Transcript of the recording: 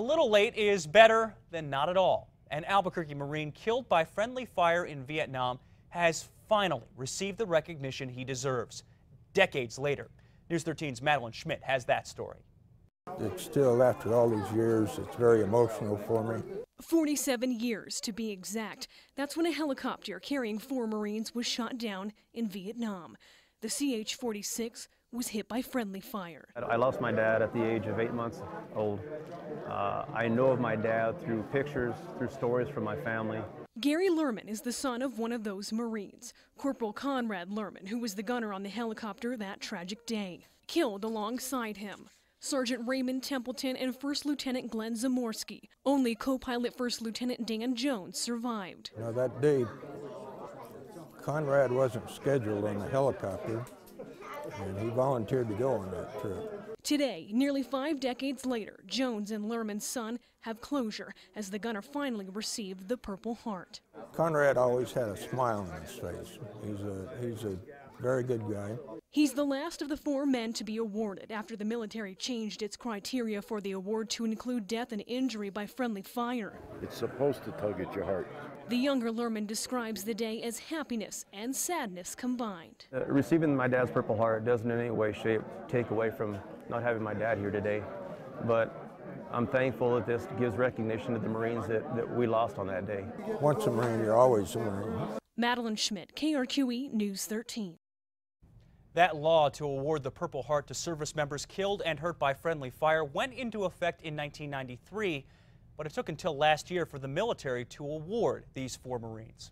A little late is better than not at all. An Albuquerque Marine killed by friendly fire in Vietnam has finally received the recognition he deserves. Decades later, News 13's Madeline Schmidt has that story. It's still, after all these years, it's very emotional for me. 47 years to be exact. That's when a helicopter carrying 4 Marines was shot down in Vietnam. The CH-46 was hit by friendly fire. I lost my dad at the age of 8 months old. I know of my dad through pictures, through stories from my family. Gary Lerman is the son of one of those Marines, Corporal Conrad Lerman, who was the gunner on the helicopter that tragic day. Killed alongside him, Sergeant Raymond Templeton and First Lieutenant Glenn Zamorsky. Only co-pilot First Lieutenant Dan Jones survived. Now that day, Conrad wasn't scheduled on the helicopter, and he volunteered to go on that trip. Today, nearly 5 decades later, Jones and Lerman's son have closure as the gunner finally received the Purple Heart. Conrad always had a smile on his face. He's a very good guy. He's the last of the 4 men to be awarded after the military changed its criteria for the award to include death and injury by friendly fire. It's supposed to tug at your heart. The younger Lerman describes the day as happiness and sadness combined. Receiving my dad's Purple Heart doesn't in any way, shape, take away from not having my dad here today. But I'm thankful that this gives recognition to the Marines that we lost on that day. Once a Marine, you're always a Marine. Madeline Schmidt, KRQE News 13. That law to award the Purple Heart to service members killed and hurt by friendly fire went into effect in 1993, but it took until last year for the military to award these 4 Marines.